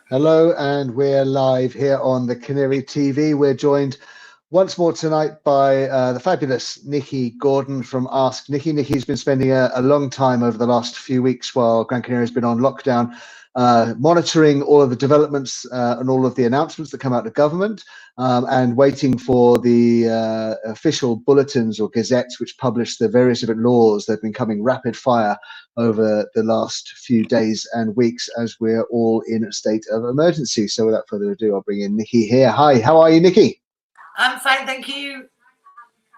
Hello, and we're live here on the Canary TV. We're joined once more tonight by the fabulous Nicky Gordon from Ask Nicky. Nicky's been spending a long time over the last few weeks while Gran Canaria has been on lockdown, monitoring all of the developments and all of the announcements that come out of government, and waiting for the official bulletins or gazettes which publish the various different laws that have been coming rapid fire over the last few days and weeks as we're all in a state of emergency. So without further ado, I'll bring in Nicky here. Hi, how are you, Nicky? I'm fine, thank you.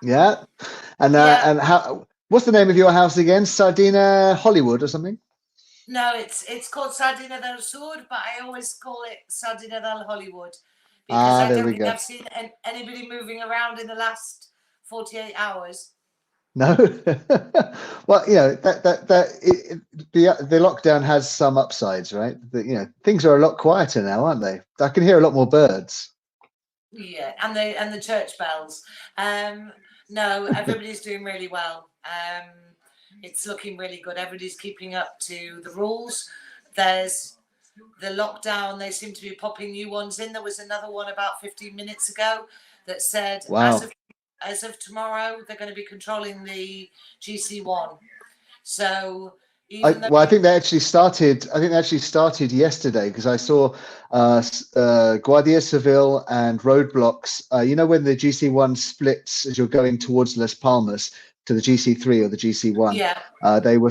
Yeah. Yeah, And how, what's the name of your house again? Sardina Hollywood or something? no, it's called Sardina del Sur, but I always call it Sardina del Hollywood because Ah, I there don't we think go. I've seen anybody moving around in the last 48 hours. No. Well, the lockdown has some upsides, right? Things are a lot quieter now, aren't they? I can hear a lot more birds. Yeah, and the church bells. Um, no, everybody's doing really well. It's looking really good. Everybody's keeping up to the rules. There's the lockdown, they seem to be popping new ones in. There was another one about 15 minutes ago that said Wow. as of tomorrow they're going to be controlling the GC1. So even though I think they actually started. I think they actually started yesterday because I saw Guardia Civil and roadblocks. When the GC1 splits as you're going towards Las Palmas to the GC3 or the GC1, yeah, They were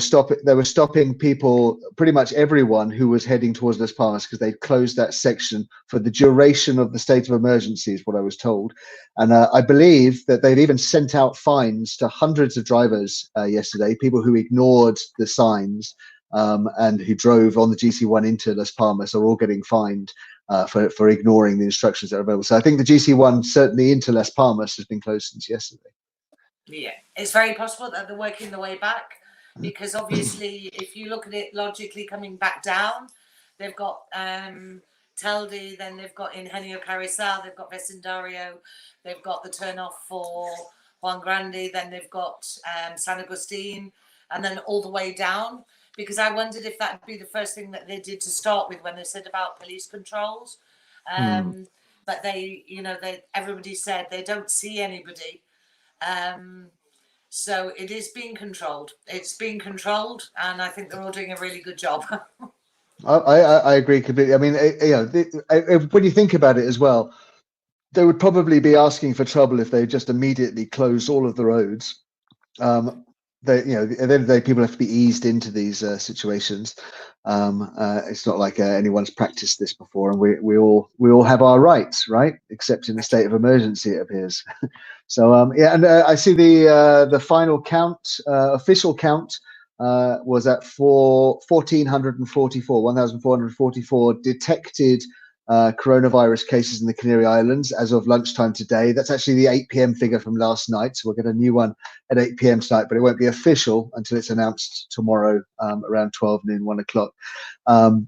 stopping people, pretty much everyone who was heading towards Las Palmas, because they closed that section for the duration of the state of emergency, is what I was told. And I believe that they've even sent out fines to hundreds of drivers yesterday, people who ignored the signs and who drove on the GC1 into Las Palmas are all getting fined for ignoring the instructions that are available. So I think the GC1 certainly into Las Palmas has been closed since yesterday. yeah, it's very possible that they're working their way back because obviously, if you look at it logically coming back down, they've got Telde, then they've got Ingenio Carrizal, they've got Vecindario, they've got the turn off for Juan Grande, then they've got San Agustin, and then all the way down. Because I wondered if that'd be the first thing that they did to start with when they said about police controls. Hmm. But everybody said they don't see anybody. Um, so it is being controlled. It's being controlled, and I think they're all doing a really good job. I agree completely. I mean, when you think about it as well, they would probably be asking for trouble if they just immediately closed all of the roads. At the end of the day, people have to be eased into these situations. It's not like anyone's practiced this before, and we all have our rights, right? Except in a state of emergency, it appears. So yeah, and I see the final count, official count, was at 1,444 detected coronavirus cases in the Canary Islands as of lunchtime today. That's actually the 8 p.m. figure from last night. So we'll get a new one at 8 p.m. tonight, but it won't be official until it's announced tomorrow around 12 noon, 1 o'clock. And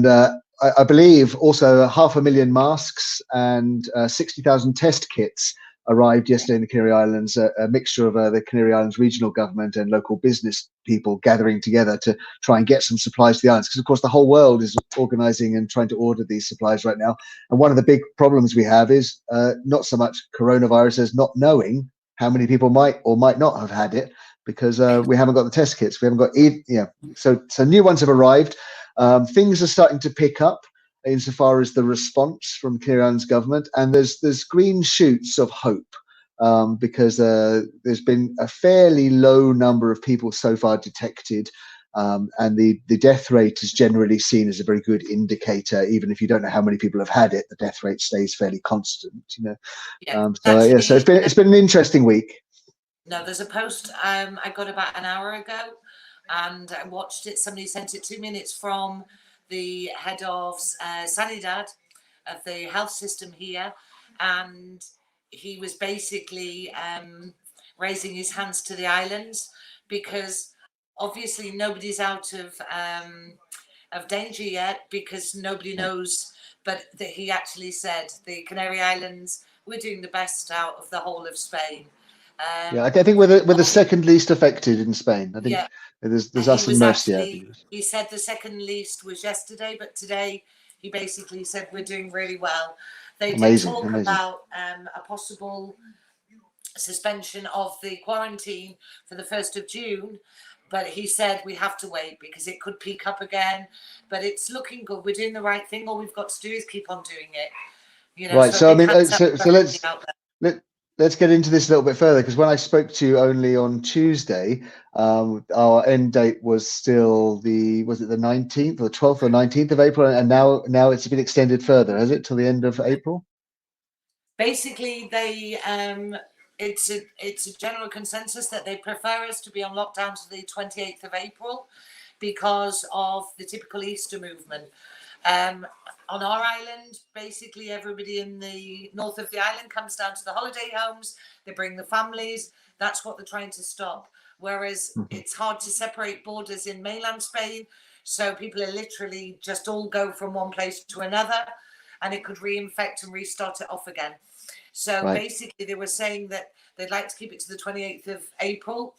I believe also 500,000 masks and 60,000 test kits arrived yesterday in the Canary Islands, a mixture of the Canary Islands regional government and local business people gathering together to try and get some supplies to the islands. Because, of course, the whole world is organizing and trying to order these supplies right now. And one of the big problems we have is not so much coronavirus as not knowing how many people might or might not have had it, because we haven't got the test kits. We haven't got, so new ones have arrived. Things are starting to pick up insofar as the response from Canary Islands government, and there's green shoots of hope, because there's been a fairly low number of people so far detected, and the death rate is generally seen as a very good indicator. Even if you don't know how many people have had it, the death rate stays fairly constant. Yeah, So actually, it's been an interesting week. no, there's a post I got about an hour ago, and I watched it. Somebody sent it to me, and it's from the head of Sanidad of the health system here, and he was basically raising his hands to the islands because obviously nobody's out of danger yet because nobody knows. But that he actually said the Canary Islands, we're doing the best out of the whole of Spain. Yeah, Um, I think we're the second least affected in Spain. I think yeah, there's he us and was Murcia, I think actually, it was. he said the second least was yesterday, but today he basically said we're doing really well. They did Amazing, talk amazing. about a possible suspension of the quarantine for the 1st of June, but he said we have to wait because it could peak up again. But it's looking good. We're doing the right thing. All we've got to do is keep on doing it. You know, Right. so So I big mean, hands up so for everybody out there. let's get into this a little bit further, because when I spoke to you only on Tuesday, our end date was still was it the 19th or 12th or 19th of April, and now it's been extended further, has it, till the end of April? Basically, it's a general consensus that they prefer us to be on lockdown to the 28th of April because of the typical Easter movement. On our island, basically everybody in the north of the island comes down to the holiday homes. They bring the families. That's what they're trying to stop. Whereas it's hard to separate borders in mainland Spain. So people are literally just all go from one place to another, and it could reinfect and restart it off again. So basically they were saying that they'd like to keep it to the 28th of April.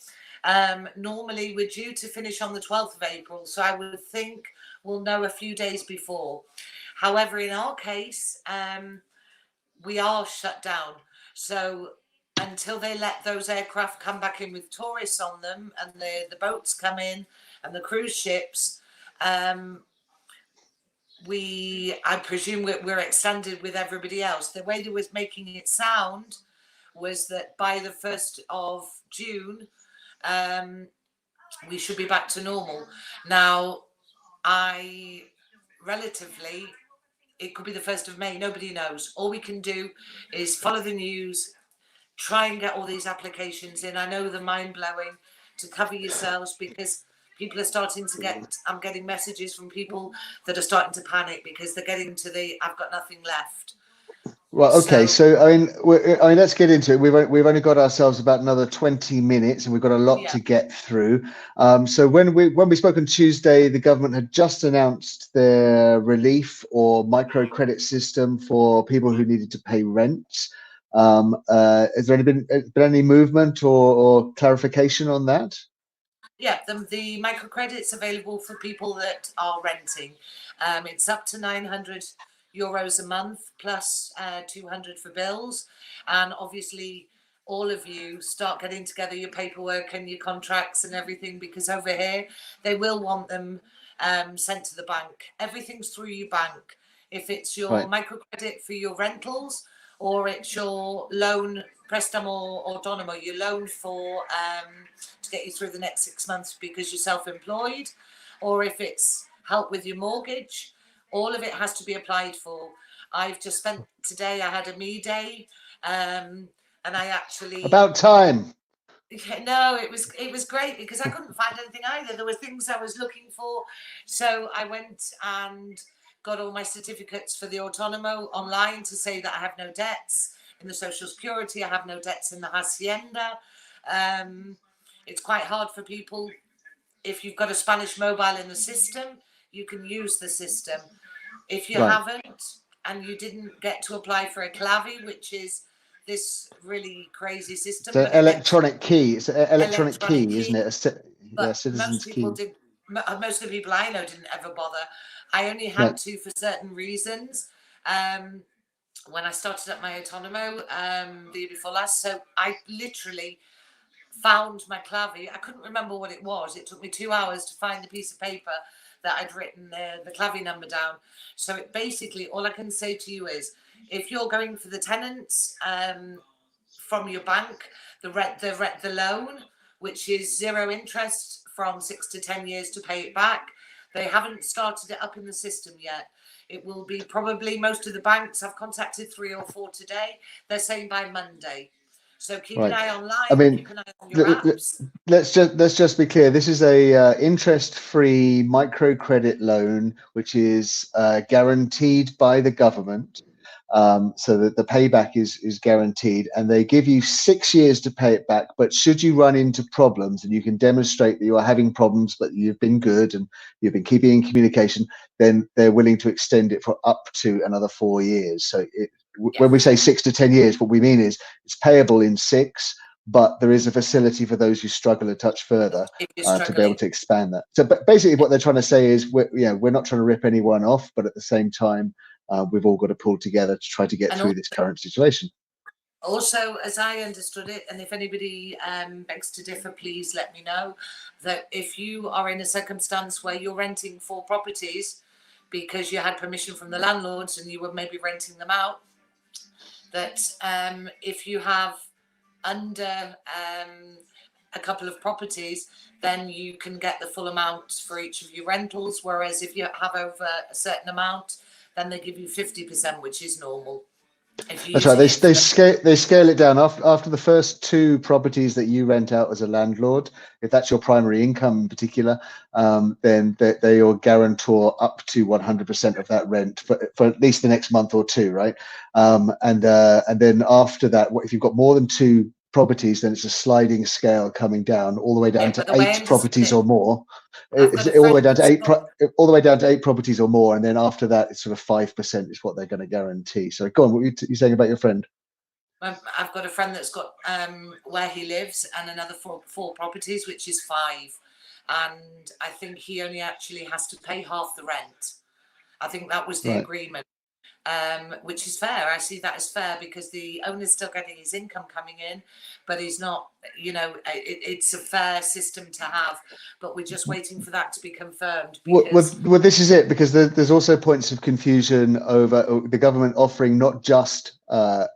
Normally we're due to finish on the 12th of April. So I would think we'll know a few days before. However, in our case, we are shut down. So until they let those aircraft come back in with tourists on them and the boats come in and the cruise ships, I presume we're extended with everybody else. The way they was making it sound was that by the 1st of June, we should be back to normal. Now, it could be the 1st of May. Nobody knows. All we can do is follow the news, try and get all these applications in. I know they're mind-blowing to cover yourselves because people are starting to I'm getting messages from people that are starting to panic because they're getting to I've got nothing left. Well, okay. So I mean, let's get into it. We've only got ourselves about another 20 minutes, and we've got a lot to get through. So when we spoke on Tuesday, the government had just announced their relief or microcredit system for people who needed to pay rents. Has there been any movement or clarification on that? Yeah, the microcredit's available for people that are renting. It's up to €900 a month plus 200 for bills, and obviously all of you start getting together your paperwork and your contracts and everything, because over here they will want them sent to the bank. Everything's through your bank. If it's your microcredit for your rentals, or it's your loan, préstamo autónomo, your loan for to get you through the next 6 months because you're self-employed, or if it's help with your mortgage, all of it has to be applied for. I've just spent today, I had a me day, and I actually... About time. No, it was great because I couldn't find anything either. There were things I was looking for. So I went and got all my certificates for the Autónomo online to say that I have no debts in the Social Security. I have no debts in the Hacienda. It's quite hard for people. If you've got a Spanish mobile in the system, you can use the system. If you haven't and you didn't get to apply for a clave, which is this really crazy system. It's an electronic key. It's an electronic key, isn't it? Citizen's key. Most of the people I know didn't ever bother. I only had to for certain reasons. When I started at my Autónomo the year before last, so I literally found my clave. I couldn't remember what it was. It took me 2 hours to find the piece of paper that I'd written the clave number down. So basically, all I can say to you is, if you're going for the tenants from your bank, the loan, which is 0 interest from 6 to 10 years to pay it back, they haven't started it up in the system yet. It will be probably, most of the banks, I've contacted 3 or 4 today, they're saying by Monday. So keep an eye online. I mean, keep an eye on your apps. Let's just be clear. This is a interest-free microcredit loan, which is guaranteed by the government, so that the payback is guaranteed, and they give you 6 years to pay it back. But should you run into problems and you can demonstrate that you are having problems, but you've been good and you've been keeping in communication, then they're willing to extend it for up to another 4 years. So when we say 6 to 10 years, what we mean is it's payable in 6, but there is a facility for those who struggle a touch further to be able to expand that. So basically what they're trying to say is, we're not trying to rip anyone off, but at the same time, we've all got to pull together to try to get through this current situation. Also, as I understood it, and if anybody begs to differ, please let me know, that if you are in a circumstance where you're renting 4 properties because you had permission from the landlords and you were maybe renting them out, that if you have under a couple of properties, then you can get the full amount for each of your rentals, whereas if you have over a certain amount, then they give you 50%, which is normal. That's right. They scale it down after the first 2 properties that you rent out as a landlord. If that's your primary income in particular, then they will guarantor up to 100% of that rent for at least the next month or 2, right? And then after that, if you've got more than 2 properties, then it's a sliding scale coming down all the way down to 8 properties or more. It's all the way down to 8 all the way down to 8 properties or more, and then after that it's sort of 5% is what they're going to guarantee. So go on, what were you saying about your friend? I've got a friend that's got where he lives and another 4 properties, which is 5, and I think he only actually has to pay half the rent. I think that was the agreement. Which is fair. I see that as fair because the owner's still getting his income coming in, but he's not, it's a fair system to have, but we're just waiting for that to be confirmed. Well, this is it, because there's also points of confusion over the government offering not just a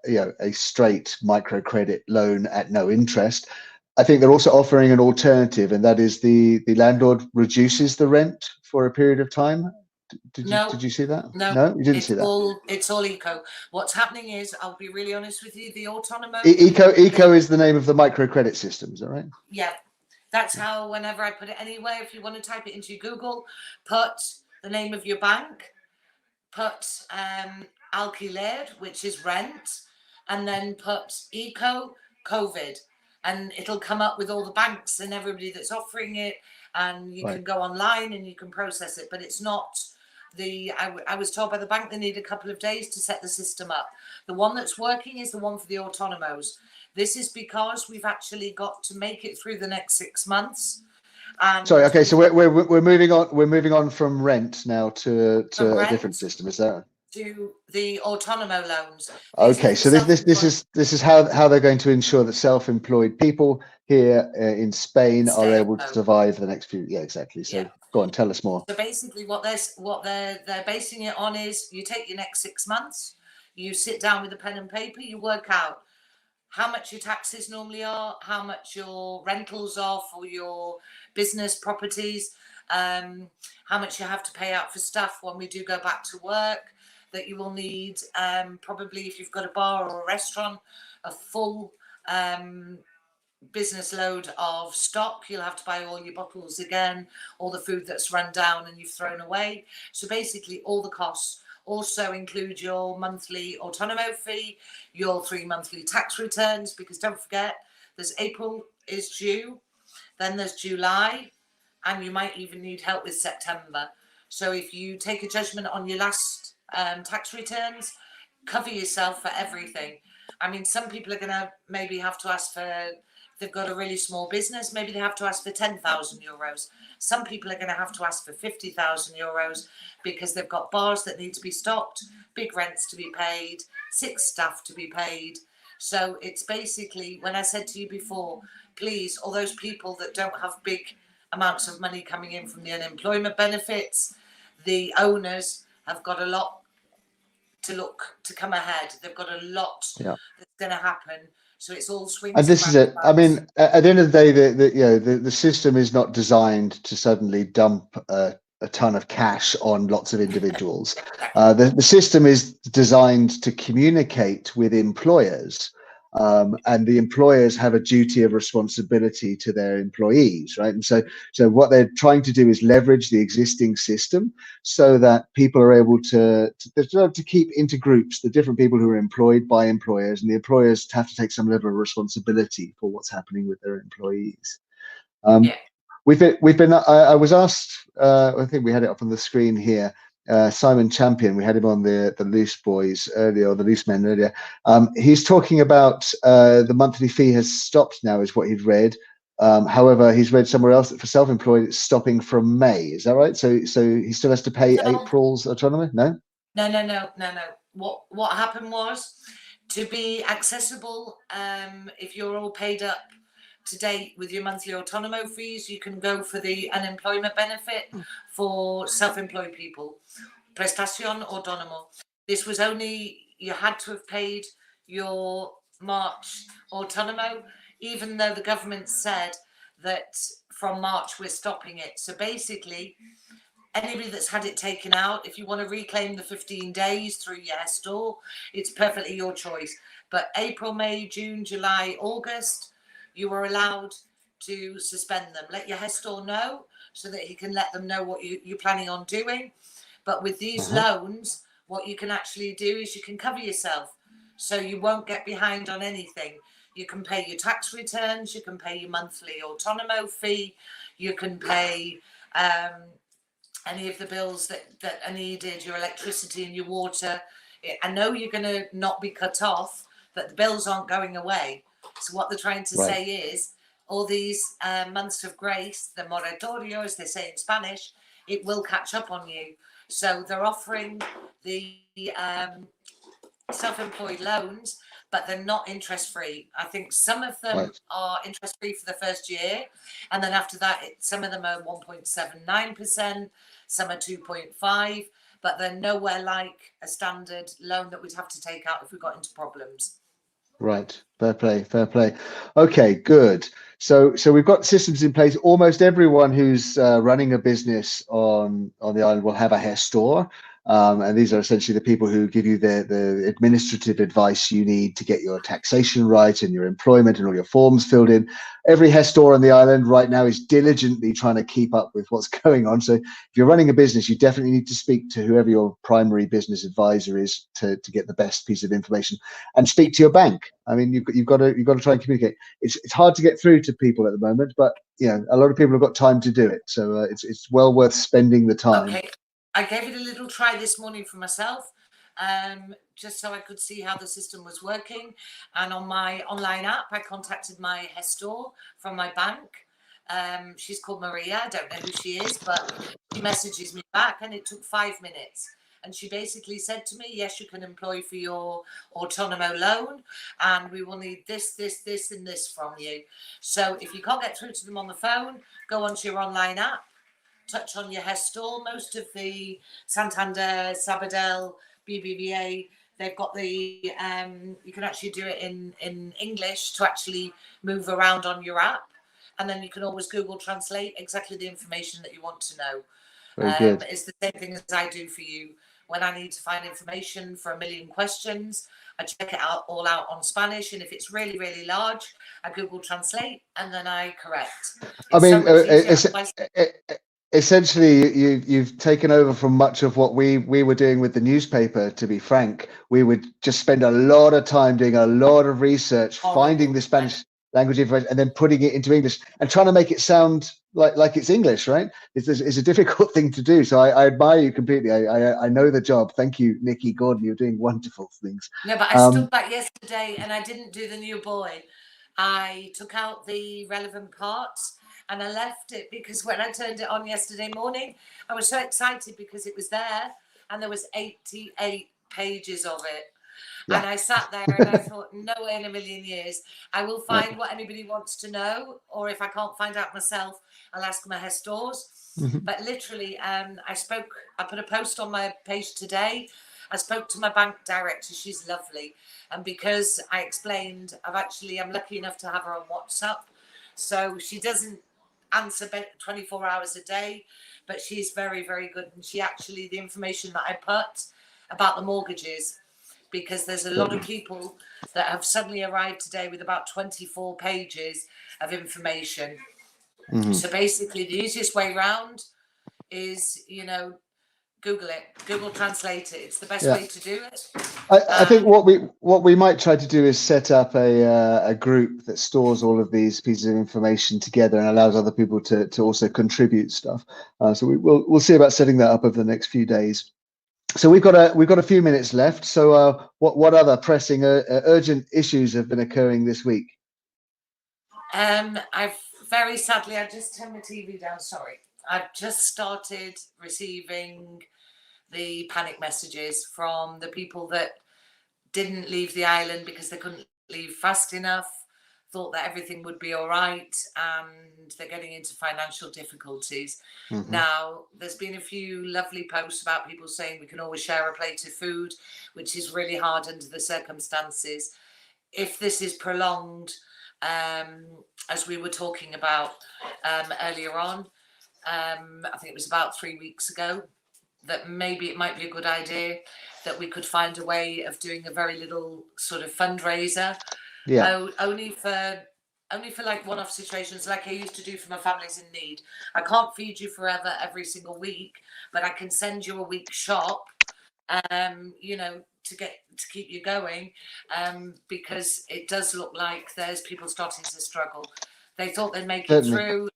straight microcredit loan at no interest. I think they're also offering an alternative, and that is the landlord reduces the rent for a period of time. Did you see that? No, you didn't see that. It's all eco. What's happening is, I'll be really honest with you, the autonomous eco is the name of the microcredit system, is that right? Yeah, that's how whenever I put it anywhere, if you want to type it into Google, put the name of your bank, put alquiler, which is rent, and then put eco COVID, and it'll come up with all the banks and everybody that's offering it, and you can go online and you can process it, but it's not I was told by the bank they need a couple of days to set the system up. The one that's working is the one for the autonomos. This is because we've actually got to make it through the next 6 months. And sorry, okay, so we're moving on. We're moving on from rent now to a different system. Is that? To the autonomo loans. Okay, so this is how they're going to ensure that self-employed people here in Spain are able to survive the next few. Yeah, exactly. So go on, tell us more. So basically, what they're basing it on is, you take your next 6 months, you sit down with a pen and paper, you work out how much your taxes normally are, how much your rentals are for your business properties, how much you have to pay out for stuff when we do go back to work, that you will need probably, if you've got a bar or a restaurant, a full business load of stock. You'll have to buy all your bottles again, all the food that's run down and you've thrown away. So basically all the costs also include your monthly autonomo fee, your 3 monthly tax returns, because don't forget, there's April is due, then there's July, and you might even need help with September. So if you take a judgment on your last tax returns, cover yourself for everything. I mean, some people are going to maybe have to ask for, if they've got a really small business, maybe they have to ask for 10,000 euros. Some people are going to have to ask for 50,000 euros because they've got bars that need to be stocked, big rents to be paid, 6 staff to be paid. So it's basically, when I said to you before, please, all those people that don't have big amounts of money coming in from the unemployment benefits, the owners have got a lot to come ahead. They've got a lot that's going to happen. So it's all swings. And this is it. I mean, at the end of the day, the system is not designed to suddenly dump a ton of cash on lots of individuals. The system is designed to communicate with employers. And the employers have a duty of responsibility to their employees, right? And so what they're trying to do is leverage the existing system so that people are able to keep into groups the different people who are employed by employers, and the employers have to take some level of responsibility for what's happening with their employees. I was asked, I think we had it up on the screen here, Simon Champion. We had him on the Loose Boys earlier, or the Loose Men earlier. He's talking about the monthly fee has stopped now, is what he'd read. However, he's read somewhere else that for self-employed it's stopping from May. Is that right? So he still has to pay April's autonomy? No. What happened was, to be accessible, if you're all paid up to date with your monthly autonomo fees, you can go for the unemployment benefit for self-employed people, prestación autónomo. This was only, you had to have paid your March autonomo, even though the government said that from March we're stopping it. So basically, anybody that's had it taken out, if you want to reclaim the 15 days through your store, it's perfectly your choice. But April, May, June, July, August, you are allowed to suspend them. Let your head store know so that he can let them know what you're planning on doing. But with these loans, what you can actually do is you can cover yourself. So you won't get behind on anything. You can pay your tax returns, you can pay your monthly autonomo fee, you can pay any of the bills that are needed, your electricity and your water. I know you're going to not be cut off, but the bills aren't going away. So what they're trying to say is, all these months of grace, the moratorio, as they say in Spanish, it will catch up on you. So they're offering the self-employed loans, but they're not interest-free. I think some of them are interest-free for the first year, and then after that, some of them are 1.79%, some are 2.5%, but they're nowhere like a standard loan that we'd have to take out if we got into problems. Right. Fair play. Fair play. Okay, good. So we've got systems in place. Almost everyone who's running a business on the island will have a hair store. And these are essentially the people who give you the administrative advice you need to get your taxation right and your employment and all your forms filled in. Every hair store on the island right now is diligently trying to keep up with what's going on. So if you're running a business, you definitely need to speak to whoever your primary business advisor is to get the best piece of information, and speak to your bank. I mean, you've got to try and communicate. It's hard to get through to people at the moment, but you know, a lot of people have got time to do it. So it's well worth spending the time. Okay. I gave it a little try this morning for myself, just so I could see how the system was working. And on my online app, I contacted my hair store from my bank. She's called Maria. I don't know who she is, but she messages me back, and it took 5 minutes. And she basically said to me, yes, you can employ for your autonomo loan, and we will need this, this, this, and this from you. So if you can't get through to them on the phone, go onto your online app, touch on your hair store. Most of the Santander, Sabadell, BBVA, they've got the, you can actually do it in English to actually move around on your app. And then you can always Google Translate exactly the information that you want to know. It's the same thing as I do for you. When I need to find information for 1 million questions, I check it all out on Spanish. And if it's really, really large, I Google Translate and then I correct. Essentially, you've taken over from much of what we were doing with the newspaper. To be frank, we would just spend a lot of time doing a lot of research, finding the Spanish language information, and then putting it into English and trying to make it sound like it's English, right? It's a difficult thing to do. So I admire you completely. I know the job. Thank you, Nicky, Gordon. You're doing wonderful things. No, but I stood back yesterday and I didn't do the new boy. I took out the relevant parts and I left it, because when I turned it on yesterday morning, I was so excited because it was there and there was 88 pages of it. Yeah. And I sat there and I thought, no way in a million years. I will find what anybody wants to know, or if I can't find out myself, I'll ask my hair stores. But literally, I put a post on my page today. I spoke to my bank director. She's lovely. And because I explained, I'm lucky enough to have her on WhatsApp. So she doesn't answer 24 hours a day, but she's very, very good. And the information that I put about the mortgages, because there's a lot of people that have suddenly arrived today with about 24 pages of information. So basically the easiest way round is, Google it, Google Translate it. It's the best Yeah. way to do it. I think what we might try to do is set up a group that stores all of these pieces of information together and allows other people to also contribute stuff. So we'll see about setting that up over the next few days. So we've got a few minutes left. So what other pressing urgent issues have been occurring this week? I've very sadly, I just turned my TV down. Sorry, I've just started receiving the panic messages from the people that didn't leave the island because they couldn't leave fast enough, thought that everything would be all right, and they're getting into financial difficulties. Mm-hmm. Now, there's been a few lovely posts about people saying we can always share a plate of food, which is really hard under the circumstances. If this is prolonged, as we were talking about earlier on, I think it was about 3 weeks ago, that maybe it might be a good idea that we could find a way of doing a very little sort of fundraiser. Yeah. Only for like one-off situations, like I used to do for my families in need. I can't feed you forever every single week, but I can send you a week shop, you know, to keep you going, because it does look like there's people starting to struggle. They thought they'd make it through.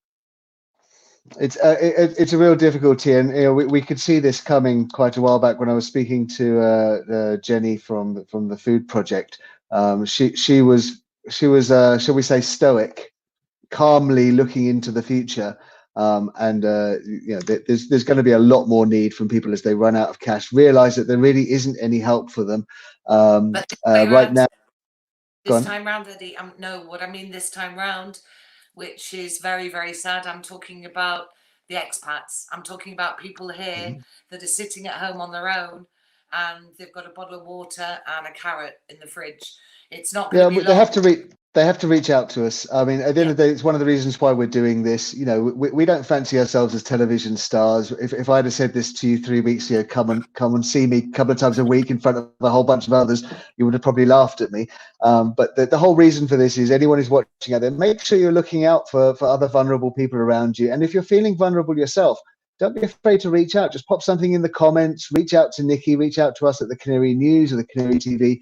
It's a real difficulty, and you know we could see this coming quite a while back when I was speaking to Jenny from the Food Project. She was shall we say stoic, calmly looking into the future, and you know there's going to be a lot more need from people as they run out of cash, realize that there really isn't any help for them right now. This time round, Eddie, no, what I mean this time round, which is very, very sad. I'm talking about the expats. I'm talking about people here that are sitting at home on their own and they've got a bottle of water and a carrot in the fridge. It's not going to be long. They have to reach out to us. I mean, at the end of the day, it's one of the reasons why we're doing this. You know, we don't fancy ourselves as television stars. If I'd have said this to you 3 weeks ago, come and see me a couple of times a week in front of a whole bunch of others, you would have probably laughed at me. But the whole reason for this is anyone who's watching out there, make sure you're looking out for other vulnerable people around you. And if you're feeling vulnerable yourself, don't be afraid to reach out. Just pop something in the comments, reach out to Nicky, reach out to us at the Canary News or the Canary TV.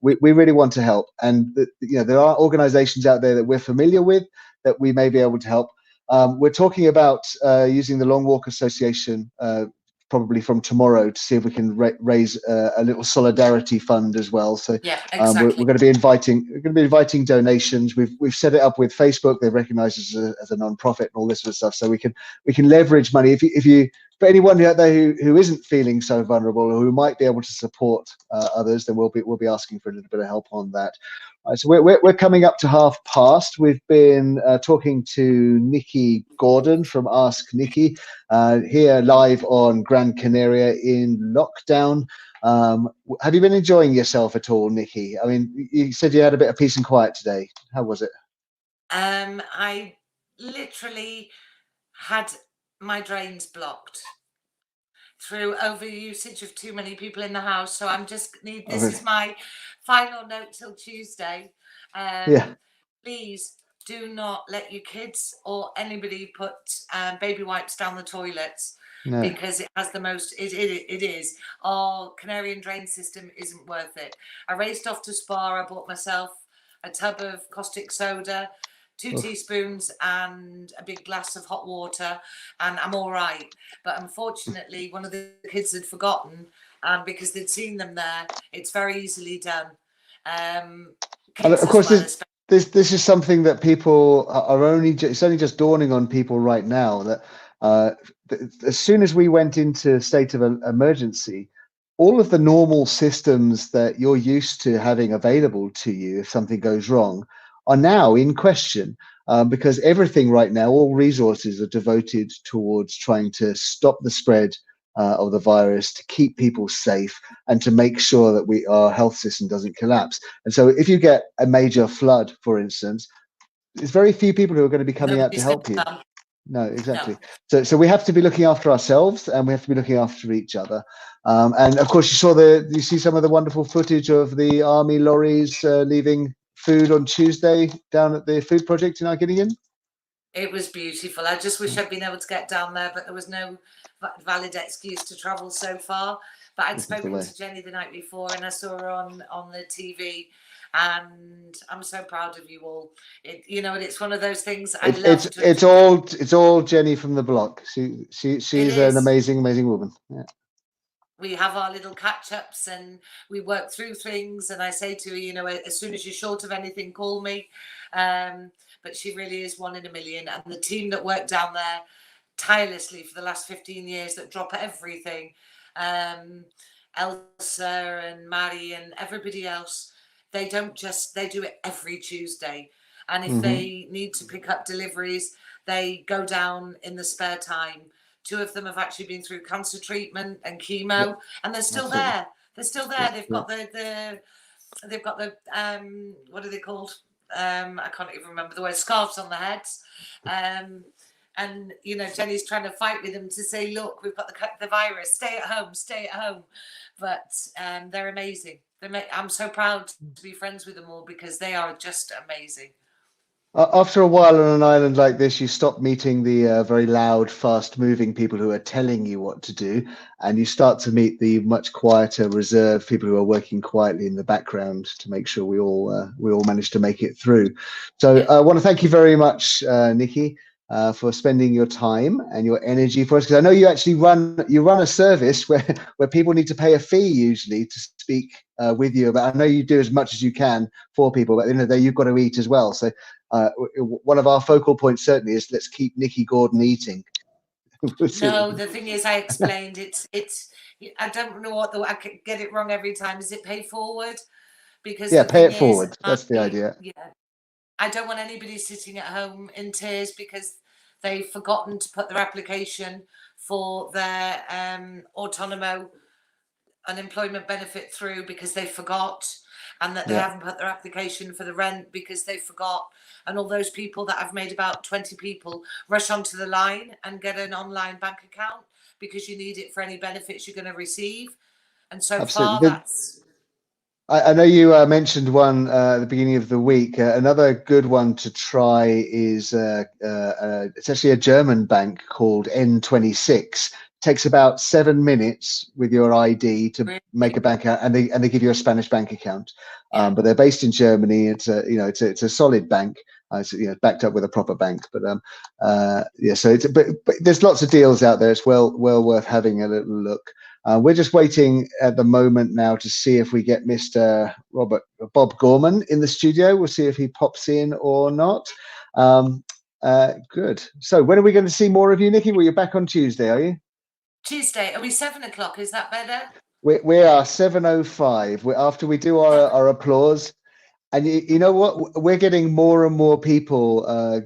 We really want to help, and you know there are organizations out there that we're familiar with that we may be able to help. We're talking about using the Long Walk Association probably from tomorrow to see if we can raise a little solidarity fund as well. So yeah, exactly. we're going to be inviting donations. We've set it up with Facebook. They recognise us as a non-profit and all this sort of stuff. So we can leverage money. For anyone out there who isn't feeling so vulnerable or who might be able to support others, then we'll be asking for a little bit of help on that. So we're coming up to past. We've been talking to Nicky Gordon from Ask Nicky here live on Gran Canaria in lockdown. Have you been enjoying yourself at all, Nicky? I mean, you said you had a bit of peace and quiet today. How was it? I literally had my drains blocked through overusage of too many people in the house. So this is my final note till Tuesday. Please do not let your kids or anybody put baby wipes down the toilets. No. Because it has the most, it is. Our Canarian drain system isn't worth it. I raced off to Spa. I bought myself a tub of caustic soda, 2 teaspoons and a big glass of hot water, and I'm all right. But unfortunately, one of the kids had forgotten, and because they'd seen them there, it's very easily done. And of course, this is something that people are it's only just dawning on people right now that as soon as we went into state of emergency, all of the normal systems that you're used to having available to you if something goes wrong are now in question, because everything right now, all resources are devoted towards trying to stop the spread of the virus, to keep people safe, and to make sure that our health system doesn't collapse. And so if you get a major flood, for instance, there's very few people who are going to be coming out to help you. No, exactly. No. So we have to be looking after ourselves, and we have to be looking after each other. And of course, you see some of the wonderful footage of the army lorries leaving food on Tuesday down at the Food Project in Arginian. It was beautiful. I just wish I'd been able to get down there, but there was no valid excuse to travel so far. But I'd spoken to Jenny the night before, and I saw her on the TV, and I'm so proud of you all. You know, and it's one of those things I love. It's all Jenny from the block. She's an amazing woman. Yeah. We have our little catch-ups and we work through things, and I say to her, you know, as soon as you're short of anything, call me. But she really is one in a million, and the team that work down there tirelessly for the last 15 years that drop everything, Elsa and Mary and everybody else, they do it every Tuesday. And if they need to pick up deliveries, they go down in the spare time. 2 of them have actually been through cancer treatment and chemo, and they're still there. They're still there. They've got the what are they called? I can't even remember the word. Scarves on their heads. And you know, Jenny's trying to fight with them to say, look, we've got the virus. Stay at home. Stay at home. But they're amazing. I'm so proud to be friends with them all because they are just amazing. After a while on an island like this, you stop meeting the very loud, fast-moving people who are telling you what to do, and you start to meet the much quieter, reserved people who are working quietly in the background to make sure we all manage to make it through. So I want to thank you very much, Nicky, for spending your time and your energy for us, because I know you actually run a service where people need to pay a fee usually to speak with you. But I know you do as much as you can for people, but at the end of the day, you've got to eat as well. So one of our focal points certainly is let's keep Nicky Gordon eating. No, the thing is, I explained it's I don't know I could get it wrong every time. Is it pay forward? Because pay it forward. That's the idea. Yeah, I don't want anybody sitting at home in tears because they've forgotten to put their application for their autonomo unemployment benefit through because they forgot, and that they haven't put their application for the rent because they forgot. And all those people that I've made about 20 people rush onto the line and get an online bank account because you need it for any benefits you're going to receive. And so far, that's... I know you mentioned one at the beginning of the week. Another good one to try is it's actually a German bank called N26. Takes about 7 minutes with your ID to make a bank account, and they give you a Spanish bank account. But they're based in Germany. It's a solid bank. It's backed up with a proper bank. But so but there's lots of deals out there. It's well worth having a little look. We're just waiting at the moment now to see if we get Mr. Bob Gorman in the studio. We'll see if he pops in or not. Good. So when are we going to see more of you, Nicky? Well, you're back on Tuesday, are you? Tuesday. Are we 7 o'clock? Is that better? We are 7:05. After we do our applause, and you know what? We're getting more and more people.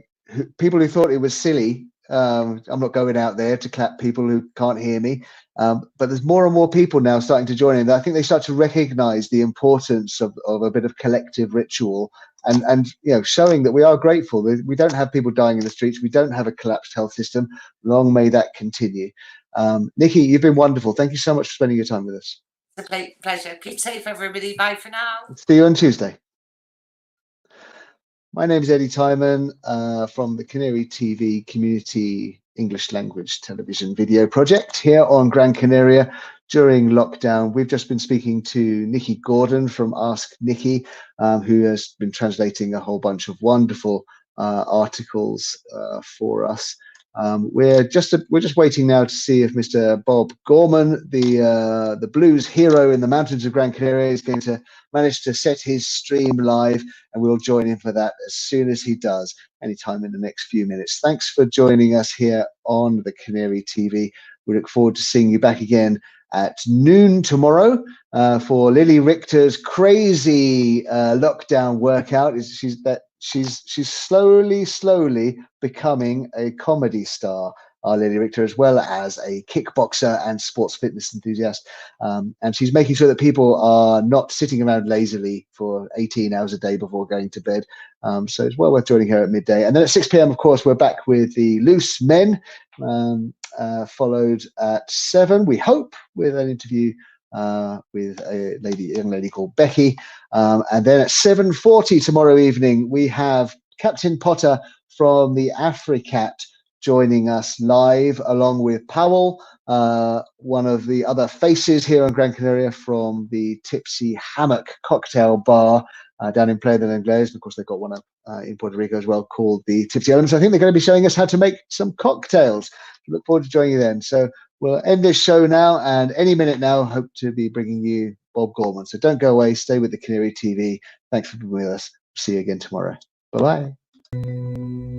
People who thought it was silly. I'm not going out there to clap people who can't hear me. But there's more and more people now starting to join in. I think they start to recognise the importance of a bit of collective ritual, and showing that we are grateful. We don't have people dying in the streets. We don't have a collapsed health system. Long may that continue. Nicky, you've been wonderful. Thank you so much for spending your time with us. It's a pleasure. Keep safe, everybody. Bye for now. See you on Tuesday. My name is Eddie Timon from the Canary TV Community English Language Television Video Project here on Gran Canaria during lockdown. We've just been speaking to Nicky Gordon from Ask Nicky, who has been translating a whole bunch of wonderful articles for us. We're just waiting now to see if Mr. Bob Gorman, the blues hero in the mountains of Gran Canaria, is going to manage to set his stream live, and we'll join him for that as soon as he does, anytime in the next few minutes. Thanks for joining us here on the Canary TV. We look forward to seeing you back again at noon tomorrow for Lily Richter's crazy lockdown workout. She's slowly becoming a comedy star, Lily Richter, as well as a kickboxer and sports fitness enthusiast. And she's making sure that people are not sitting around lazily for 18 hours a day before going to bed. So it's well worth joining her at midday. And then at 6 p.m, of course, we're back with the Loose Men, followed at 7, we hope, with an interview with a young lady called Becky. And then at 7:40 tomorrow evening, we have Captain Potter from the Africat joining us live, along with Powell, one of the other faces here on Gran Canaria from the Tipsy Hammock cocktail bar down in Playa del Inglés. And of course, they've got one up in Puerto Rico as well called the Tipsy Elements. I think they're going to be showing us how to make some cocktails. Look forward to joining you then. So we'll end this show now, and any minute now, hope to be bringing you Bob Gorman. So don't go away. Stay with the Canary TV. Thanks for being with us. See you again tomorrow. Bye-bye.